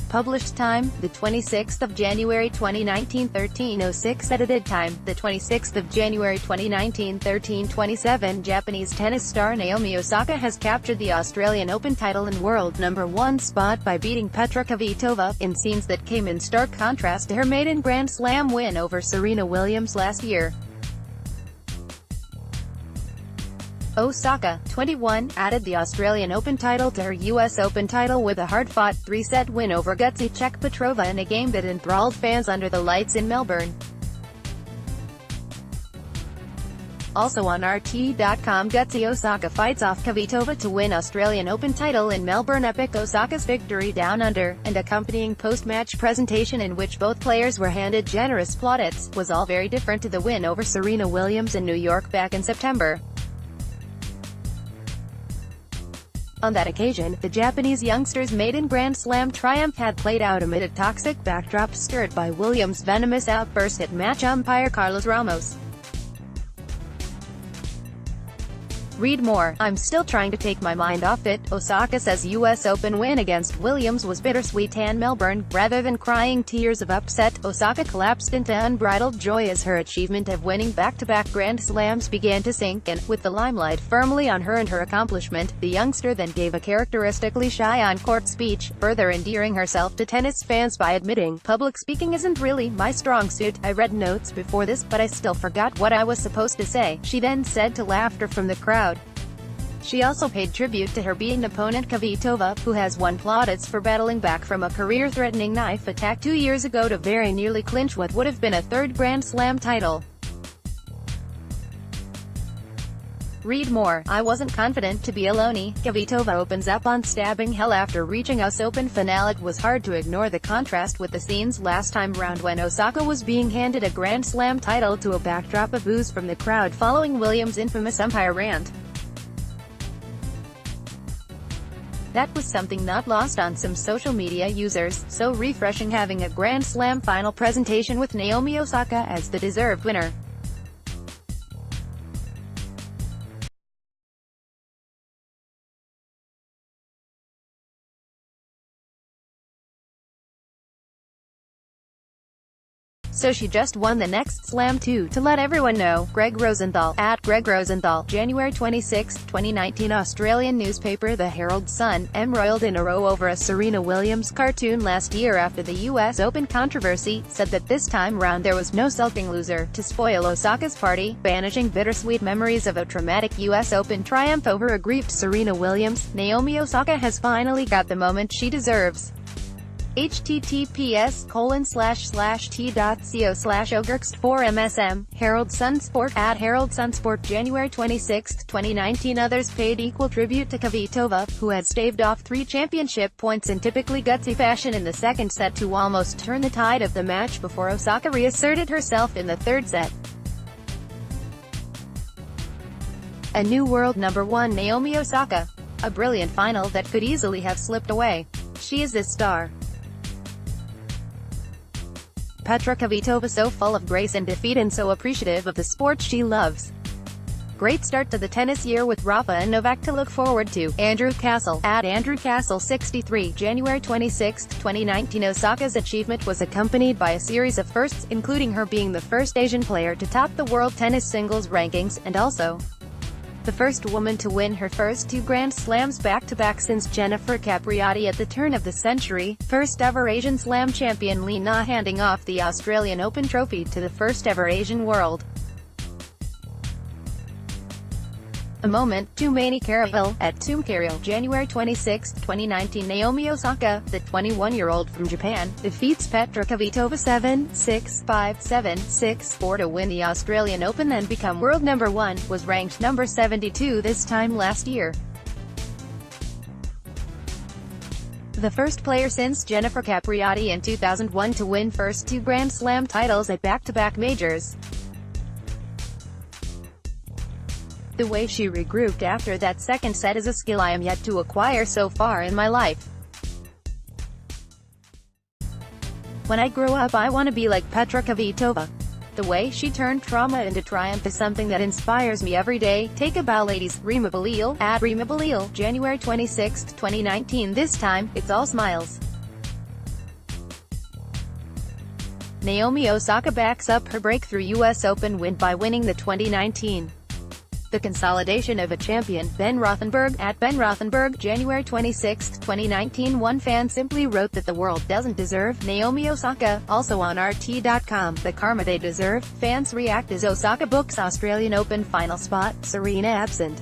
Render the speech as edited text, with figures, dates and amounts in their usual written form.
Published time, the 26th of January 2019, 13:06. Edited time, the 26th of January 2019, 13:27. Japanese tennis star Naomi Osaka has captured the Australian Open title and world #1 spot by beating Petra Kvitova, in scenes that came in stark contrast to her maiden Grand Slam win over Serena Williams last year. Osaka, 21, added the Australian Open title to her US Open title with a hard-fought, 3-set win over Gutsy Czech Petrova in a game that enthralled fans under the lights in Melbourne. Also on RT.com, Gutsy Osaka fights off Kvitova to win Australian Open title in Melbourne. Epic Osaka's victory down under, and accompanying post-match presentation in which both players were handed generous plaudits, was all very different to the win over Serena Williams in New York back in September. On that occasion, the Japanese youngster's maiden Grand Slam triumph had played out amid a toxic backdrop stirred by Williams' venomous outburst at match umpire Carlos Ramos. Read more. "I'm still trying to take my mind off it," Osaka says US Open win against Williams was bittersweet in Melbourne. Rather than crying tears of upset, Osaka collapsed into unbridled joy as her achievement of winning back-to-back Grand Slams began to sink in. With the limelight firmly on her and her accomplishment, the youngster then gave a characteristically shy on-court speech, further endearing herself to tennis fans by admitting, "Public speaking isn't really my strong suit. I read notes before this, but I still forgot what I was supposed to say," she then said to laughter from the crowd. She also paid tribute to her beaten opponent Kvitova, who has won plaudits for battling back from a career-threatening knife attack 2 years ago to very nearly clinch what would have been a third Grand Slam title. Read more. "I wasn't confident to be alone." Kvitova opens up on stabbing hell after reaching US Open finale. It was hard to ignore the contrast with the scenes last time round when Osaka was being handed a Grand Slam title to a backdrop of boos from the crowd following Williams' infamous umpire rant. That was something not lost on some social media users. "So refreshing having a Grand Slam final presentation with Naomi Osaka as the deserved winner." "So she just won the next slam too, to let everyone know." Greg Rosenthal, at Greg Rosenthal, January 26, 2019. Australian newspaper The Herald Sun, embroiled in a row over a Serena Williams cartoon last year after the US Open controversy, said that this time round there was no sulking loser to spoil Osaka's party, banishing bittersweet memories of a traumatic US Open triumph over a grieved Serena Williams. Naomi Osaka has finally got the moment she deserves. https://t.co/ogurks4msm, Herald Sun Sport, at Herald Sun Sport, January 26, 2019. Others paid equal tribute to Kvitova, who had staved off 3 championship points in typically gutsy fashion in the second set to almost turn the tide of the match before Osaka reasserted herself in the third set. A new world #1 Naomi Osaka. A brilliant final that could easily have slipped away. She is this star. Petra Kvitova, so full of grace and defeat and so appreciative of the sport she loves. Great start to the tennis year with Rafa and Novak to look forward to. Andrew Castle, at Andrew Castle 63, January 26, 2019. Osaka's achievement was accompanied by a series of firsts, including her being the first Asian player to top the world tennis singles rankings, and also the first woman to win her first 2 Grand Slams back-to-back since Jennifer Capriati at the turn of the century, first ever Asian Slam champion Li Na handing off the Australian Open trophy to the first ever Asian world. A moment, Tumani Caravel, at Tumcaril, January 26, 2019. Naomi Osaka, the 21-year-old from Japan, defeats Petra Kvitova 7-6, 5-7, 6-4 to win the Australian Open and become world #1, was ranked number 72 this time last year. The first player since Jennifer Capriati in 2001 to win first 2 Grand Slam titles at back-to-back majors. The way she regrouped after that second set is a skill I am yet to acquire so far in my life. When I grow up I want to be like Petra Kvitova. The way she turned trauma into triumph is something that inspires me every day. Take a bow, ladies. Rima Balil, at Rima Balil, January 26, 2019. This time, it's all smiles. Naomi Osaka backs up her breakthrough US Open win by winning the 2019 The Consolidation of a Champion. Ben Rothenberg, at Ben Rothenberg, January 26, 2019. One fan simply wrote that the world doesn't deserve Naomi Osaka. Also on RT.com, the karma they deserve. Fans react as Osaka books Australian Open final spot, Serena absent.